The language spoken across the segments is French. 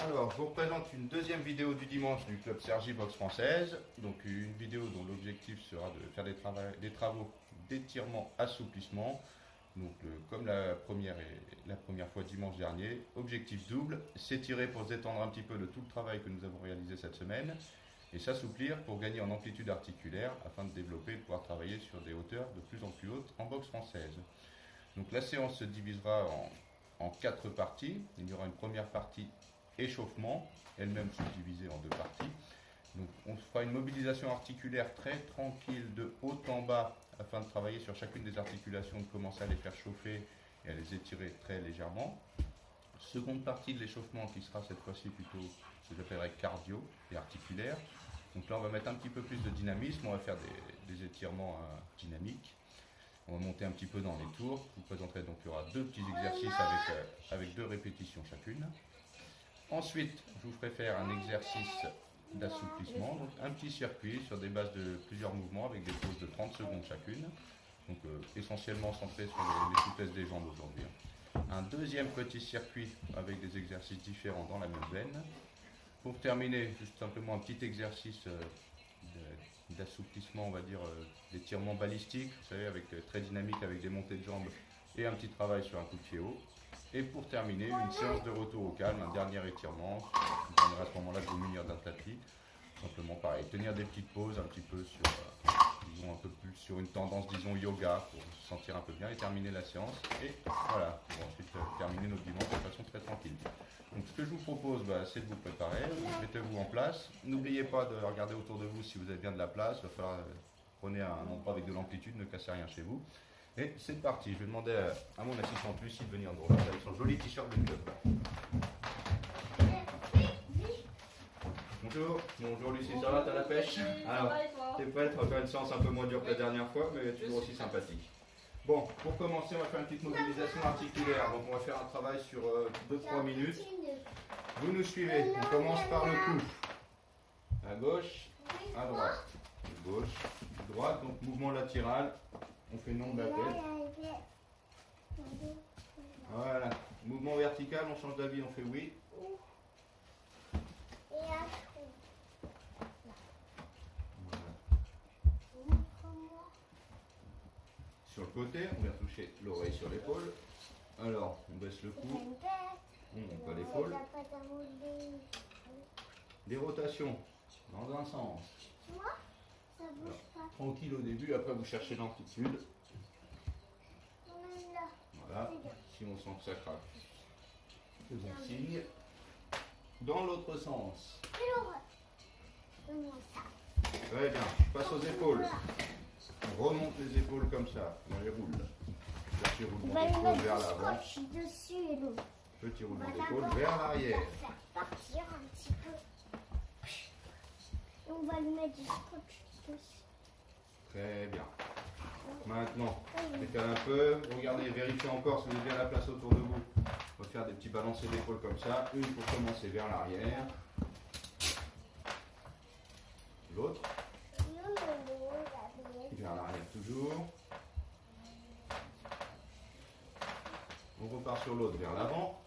Alors, je vous présente une deuxième vidéo du dimanche du club Sergi Boxe Française. Donc, une vidéo dont l'objectif sera de faire des travaux d'étirement, assouplissement. Donc, comme la première fois dimanche dernier, objectif double, s'étirer pour se détendre un petit peu de tout le travail que nous avons réalisé cette semaine et s'assouplir pour gagner en amplitude articulaire afin de développer et de pouvoir travailler sur des hauteurs de plus en plus hautes en boxe française. Donc, la séance se divisera en 4 parties. Il y aura une première partie échauffement, elle-même subdivisée en 2 parties. Donc on fera une mobilisation articulaire très tranquille de haut en bas afin de travailler sur chacune des articulations, de commencer à les faire chauffer et à les étirer très légèrement. Seconde partie de l'échauffement qui sera cette fois-ci plutôt ce que j'appellerais cardio et articulaire. Donc là on va mettre un petit peu plus de dynamisme, on va faire des étirements dynamiques. On va monter un petit peu dans les tours. Je vous présenterai donc il y aura 2 petits exercices avec 2 répétitions chacune. Ensuite, je vous ferai faire un exercice d'assouplissement, donc un petit circuit sur des bases de plusieurs mouvements avec des pauses de 30 secondes chacune, donc essentiellement centré sur les souplesses des jambes aujourd'hui. Un deuxième petit circuit avec des exercices différents dans la même veine. Pour terminer, juste simplement un petit exercice d'assouplissement, on va dire d'étirement balistique, vous savez, très dynamique avec des montées de jambes et un petit travail sur un coup de pied haut. Et pour terminer, une séance de retour au calme, un dernier étirement. Vous prendrez à ce moment-là de vous munir d'un tapis. Simplement pareil, tenir des petites pauses un petit peu sur, disons un peu plus sur une tendance, disons yoga, pour se sentir un peu bien et terminer la séance. Et voilà, pour ensuite terminer notre dimanche de façon très tranquille. Donc ce que je vous propose, c'est de vous préparer, mettez-vous en place. N'oubliez pas de regarder autour de vous si vous avez bien de la place. Il va falloir prenez un endroit avec de l'amplitude, ne cassez rien chez vous. Et c'est parti, je vais demander à mon assistante Lucie de venir nous rejoindre avec son joli t-shirt de club. Bonjour, bonjour Lucie, ça va, t'as la pêche? Alors, t'es prête? On va faire une séance un peu moins dure que la dernière fois, mais toujours aussi sympathique. Bon, pour commencer, on va faire une petite mobilisation articulaire. Donc on va faire un travail sur 2-3 minutes. Vous nous suivez, on commence par le coup. À gauche, à droite. Gauche, droite, donc mouvement latéral. On fait non de la tête. Voilà. Mouvement vertical, on change d'avis, on fait oui. Voilà. Sur le côté, on vient toucher l'oreille sur l'épaule. Alors, on baisse le cou. On monte pas l'épaule. Des rotations dans un sens. Alors, tranquille au début, après vous cherchez l'amplitude. Voilà, si on sent que ça craque, faisons signe. Dans l'autre sens. Très bien, je passe aux épaules. On remonte les épaules comme ça, on les roule. Petit roulement d'épaule vers l'avant. Petit roulement d'épaule vers l'arrière. Partir un petit peu. Et on va lui mettre du scotch dessus. Très bien. Maintenant, décale un peu. Regardez, vérifiez encore si vous avez bien la place autour de vous. On va faire des petits balancés d'épaule comme ça. Une pour commencer vers l'arrière. L'autre. Vers l'arrière toujours. On repart sur l'autre vers l'avant.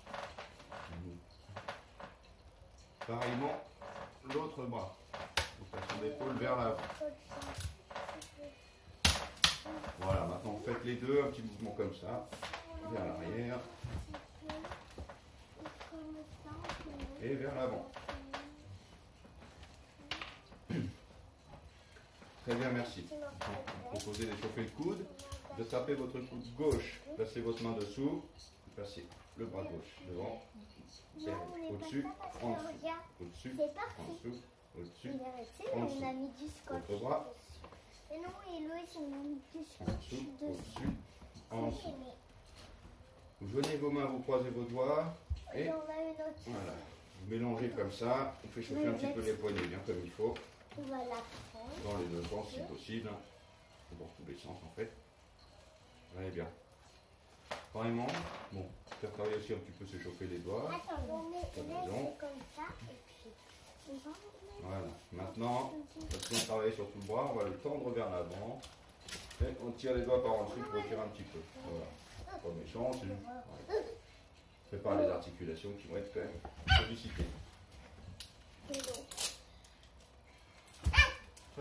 Pareillement, l'autre bras. Rotation d'épaule vers l'avant. Voilà, maintenant vous faites les deux, un petit mouvement comme ça, vers l'arrière et vers l'avant. Très bien, merci. Vous proposez d'échauffer le coude, de taper votre coude gauche, placez votre main dessous, placez le bras gauche devant, au-dessus, en dessous, au-dessus, en dessous, au-dessus, en dessous, l'autre bras. Et non, et Loïs, on a mis du scotch au-dessus, en dessous. Vous joignez vos mains, vous croisez vos doigts et on a une autre. Voilà. Vous mélangez comme ça, on fait chauffer un petit peu les poignets bien comme il faut. On va la prendre. Dans les deux sens si possible. Dans tous les sens en fait. Allez bien. Vraiment, bon, faire travailler aussi un petit peu s'échauffer les doigts. Attends, on met raison. comme ça et puis on va Voilà. Maintenant, parce qu'on travaille sur tout le bras, on va le tendre vers l'avant. Et on tire les doigts par en dessous pour retirer un petit peu. Voilà. Pas méchant, c'est juste. Voilà. Prépare les articulations qui vont être quand même sollicitées.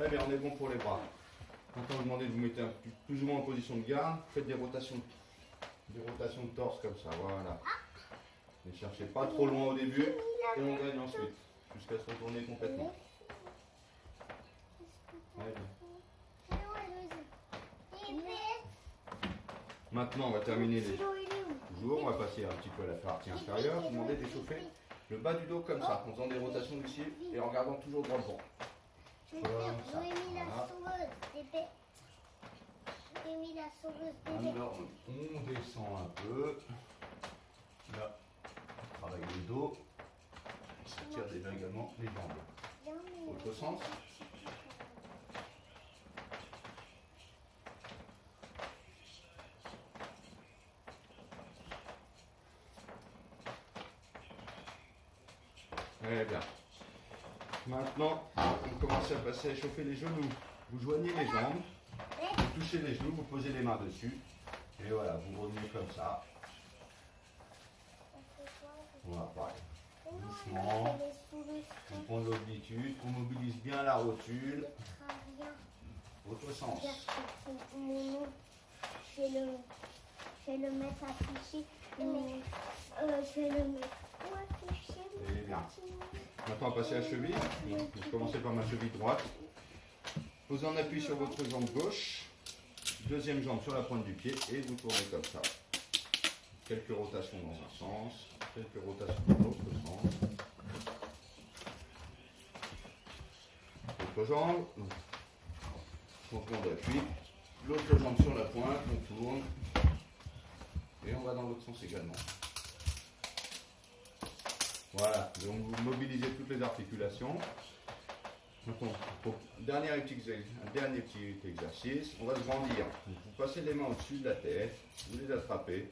Très bien, on est bon pour les bras. Maintenant, vous demandez de vous mettre plus ou moins en position de garde. Faites des rotations de torse comme ça, voilà. Ne cherchez pas trop loin au début et on gagne ensuite, jusqu'à se retourner complètement. Très bien. Maintenant, on va terminer les jours. On va passer un petit peu à la partie inférieure. Vous demandez d'échauffer le bas du dos comme ça, en faisant des rotations ici et en regardant toujours droit devant. Comme ça. Voilà. Alors, on descend un peu. Là, on travaille le dos. On s'étire déjà également les jambes. Autre sens. Très bien. Maintenant, on commence à passer à échauffer les genoux. Vous joignez les jambes, vous touchez les genoux, vous posez les mains dessus. Et voilà, vous revenez comme ça. Voilà, pareil. Doucement. On prend de l'amplitude, on mobilise bien la rotule. Autre sens. Je vais le mettre affiché. Je vais le mettre affiché. Et bien. Maintenant, on va passer à la cheville. Donc, vous commencez par ma cheville droite. Posez en appui sur votre jambe gauche. Deuxième jambe sur la pointe du pied. Et vous tournez comme ça. Quelques rotations dans un sens. Quelques rotations dans l'autre sens. L'autre jambe. Changement d'appui. L'autre jambe sur la pointe. On tourne. Et on va dans l'autre sens également. Voilà, donc vous mobilisez toutes les articulations. Maintenant, un dernier petit exercice, on va se grandir. Donc, vous passez les mains au-dessus de la tête, vous les attrapez,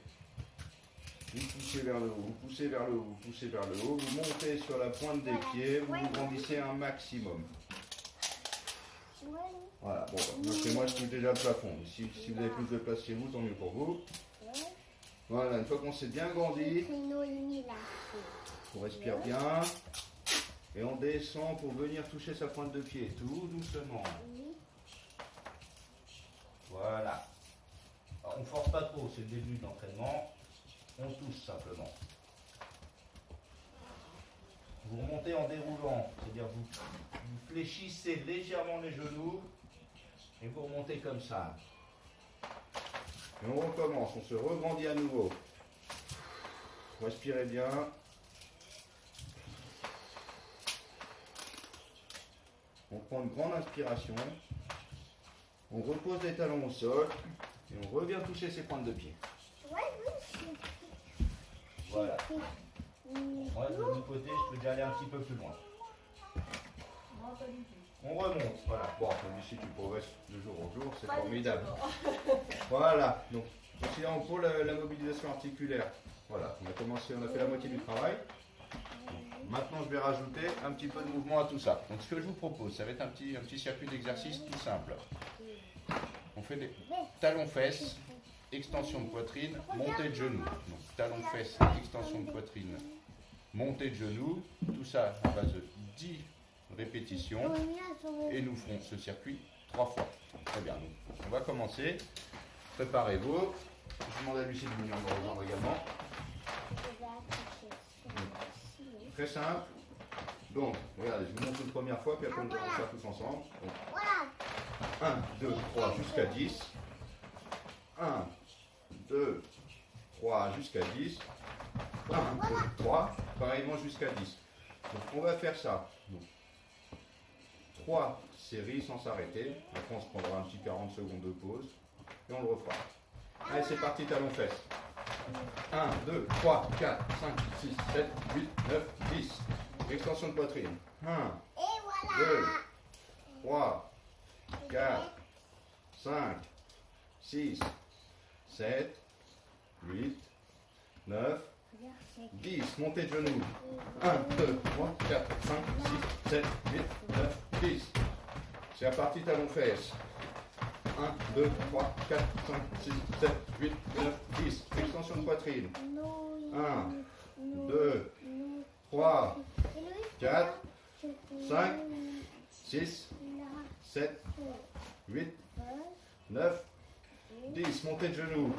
vous poussez vers le haut, vous poussez vers le haut, vous poussez vers le haut, vous montez sur la pointe des pieds, vous vous grandissez un maximum. Voilà, bon, chez moi je touche déjà le plafond. Si vous avez plus de place chez vous, tant mieux pour vous. Voilà, une fois qu'on s'est bien grandi, on respire bien et on descend pour venir toucher sa pointe de pied, tout doucement. Voilà. Alors, on ne force pas trop, c'est le début de l'entraînement. On touche simplement. Vous remontez en déroulant, c'est-à-dire vous fléchissez légèrement les genoux et vous remontez comme ça. Et on recommence, on se regrandit à nouveau. Respirez bien. On prend une grande inspiration, on repose les talons au sol et on revient toucher ses pointes de pied. Voilà. Moi, de l'autre côté, je peux déjà aller un petit peu plus loin. On remonte, voilà. Bon, ici tu progresses de jour en jour, c'est formidable. Voilà, donc considérons pour la mobilisation articulaire. Voilà, on a fait la moitié du travail. Maintenant, je vais rajouter un petit peu de mouvement à tout ça. Donc, ce que je vous propose, ça va être un petit circuit d'exercice tout simple. On fait des talons-fesses, extension de poitrine, montée de genoux. Donc, talons-fesses, extension de poitrine, montée de genoux. Tout ça à base de 10 répétitions. Et nous ferons ce circuit 3 fois. Très bien. Donc, on va commencer. Préparez-vous. Je demande à Lucie de venir me rejoindre également. Très simple. Donc, regardez, je vous montre une première fois, puis après on va faire tous ensemble. Donc, 1, 2, 3 jusqu'à 10. 1, 2, 3 jusqu'à 10. 1, 2, 3, pareillement jusqu'à 10. Donc, on va faire ça. Donc, 3 séries sans s'arrêter. Après, on se prendra un petit 40 secondes de pause. Et on le refera. Allez, c'est parti, talons-fesses. 1, 2, 3, 4, 5, 6, 7, 8, 9, 10. Extension de poitrine. 1, 2, 3, 4, 5, 6, 7, 8, 9, 10. Montée de genoux. 1, 2, 3, 4, 5, 6, 7, 8, 9, 10. C'est parti, talons-fesses. 1, 2, 3, 4, 5, 6, 7, 8, 9, 10. Extension de poitrine. 1, 2, 3, 4, 5, 6, 7, 8, 9, 10. Montez de genoux.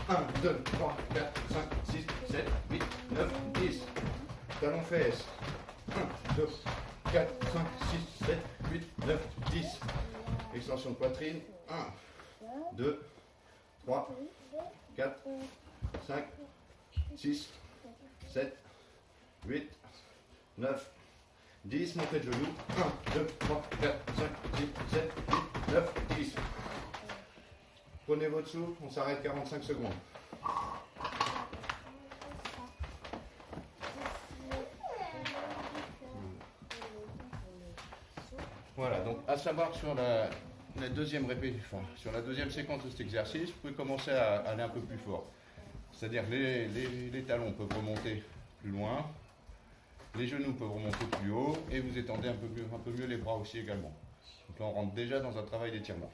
1, 2, 3, 4, 5, 6, 7, 8, 9, 10. Talons fesses. 1, 2, 4, 5, 6, 7, 8, 9, 10. Extension de poitrine. 1, 2, 3, 4, 5, 6, 7, 8, 9, 10. Montez de genoux. 1, 2, 3, 4, 5, 6, 7, 8, 9, 10. Prenez votre souffle, on s'arrête 45 secondes. Voilà, donc à savoir sur la deuxième répétition, sur la deuxième séquence de cet exercice, vous pouvez commencer à aller un peu plus fort. C'est-à-dire que les talons peuvent remonter plus loin, les genoux peuvent remonter plus haut et vous étendez un peu mieux les bras aussi également. Donc là on rentre déjà dans un travail d'étirement.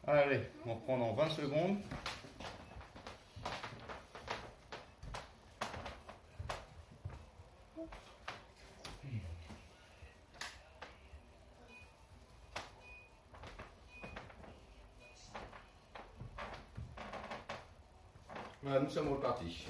Allez, on reprend dans 20 secondes. Voilà, nous sommes repartis.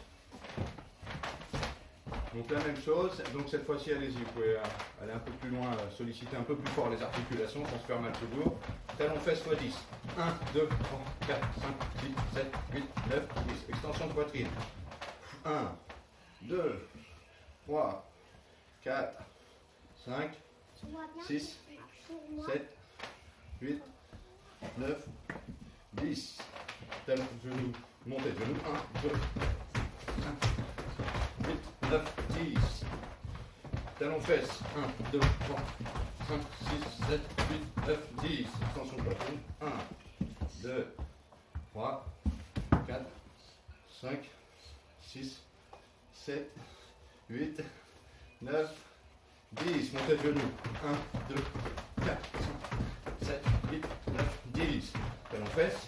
Donc la même chose, donc cette fois-ci allez-y, vous pouvez aller un peu plus loin, solliciter un peu plus fort les articulations, on se fait mal toujours. Talons fesses x 10. 1, 2, 3, 4, 5, 6, 7, 8, 9, 10. Extension de poitrine. 1, 2, 3, 4, 5, 6, 7, 8, 9, 10. Talons, genoux, montez de genoux. 1, 2, 5, 8, 9, 10. Talons fesses. 1, 2, 3, 5, 6, 7, 8, 9, 10. Extension de poitrine. 1, 2, 3, 4, 5, 6, 7, 8, 9, 10. Montez de genoux. 1, 2, 4, 5, 7, 8, 9, 10. Talons fesses.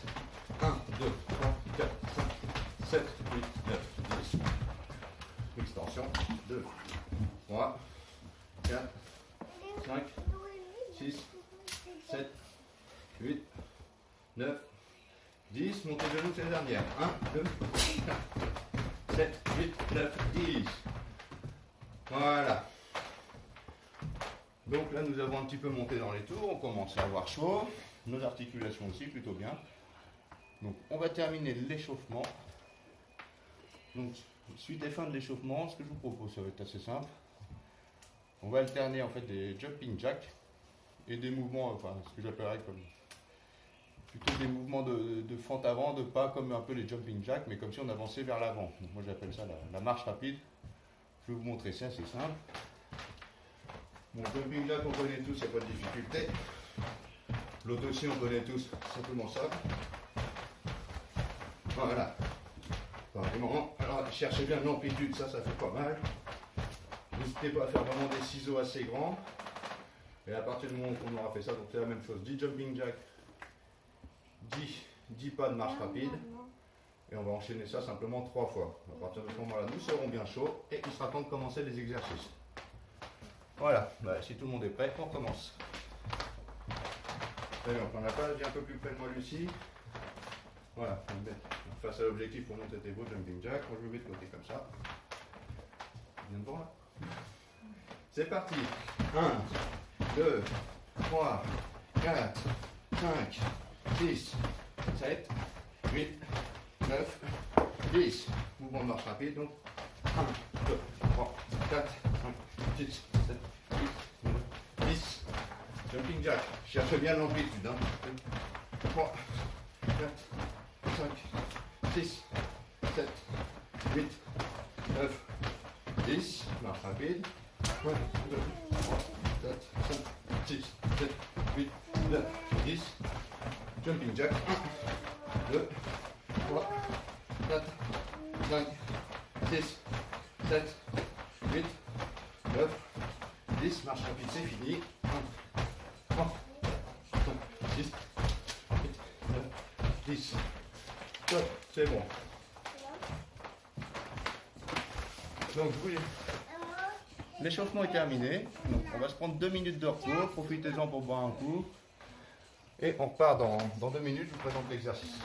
1, 2, 3, 4, 5, 7, 8, 9, 10. Extension. 2, 3, 4, 5, 6, 7, 8, 9, 10. Montez de genoux, c'est la dernière. 1, 2, 4, 7, 8, 9, 10. Voilà. Donc là, nous avons un petit peu monté dans les tours. On commence à avoir chaud. Nos articulations aussi, plutôt bien. Donc, on va terminer l'échauffement. Donc, suite et fin de l'échauffement, ce que je vous propose, ça va être assez simple. On va alterner en fait des jumping jacks et des mouvements, enfin ce que j'appellerais comme plutôt des mouvements de fente avant, de pas comme un peu les jumping jacks, mais comme si on avançait vers l'avant. Donc moi j'appelle ça la marche rapide. Je vais vous montrer ça, c'est simple. Bon, jumping jack on connaît tous, il n'y a pas de difficulté. L'autre aussi on connaît tous, simplement ça. Voilà. Vraiment. Alors cherchez bien l'amplitude, ça fait pas mal. N'hésitez pas à faire vraiment des ciseaux assez grands. Et à partir du moment où on aura fait ça, donc c'est la même chose. 10 jumping jack, 10 pas de marche rapide. Et on va enchaîner ça simplement 3 fois. À partir de ce moment-là, nous serons bien chauds et il sera temps de commencer les exercices. Voilà, si tout le monde est prêt, on commence. Très bien, on prend la page, viens un peu plus près de moi Lucie. Voilà, face à l'objectif pour nous c'était beau, jumping jack. Moi je me mets de côté comme ça. Viens devant là. C'est parti. 1, 2, 3, 4, 5, 6, 7, 8, 9, 10. Mouvement de marche rapide donc. 1, 2, 3, 4, 5, 6, 7, 8, 9, 10. Jumping jack. Cherche bien l'amplitude. 3, 4, 5, 6, 7, 8, 9, 10. Marche rapide. 1, 2, 3, 4, 5, 6, 7, 8, 9, 10. Jumping jack. 1, 2, 3, 4, 5, 6, 7, 8, 9, 10. Marche rapide, c'est fini. 1, 3, 4, 5, 6, 8, 9, 10. Top, c'est bon. Donc, oui. l'échauffement est terminé. Donc on va se prendre 2 minutes de repos, profitez-en pour boire un coup. Et on repart dans 2 minutes, je vous présente l'exercice.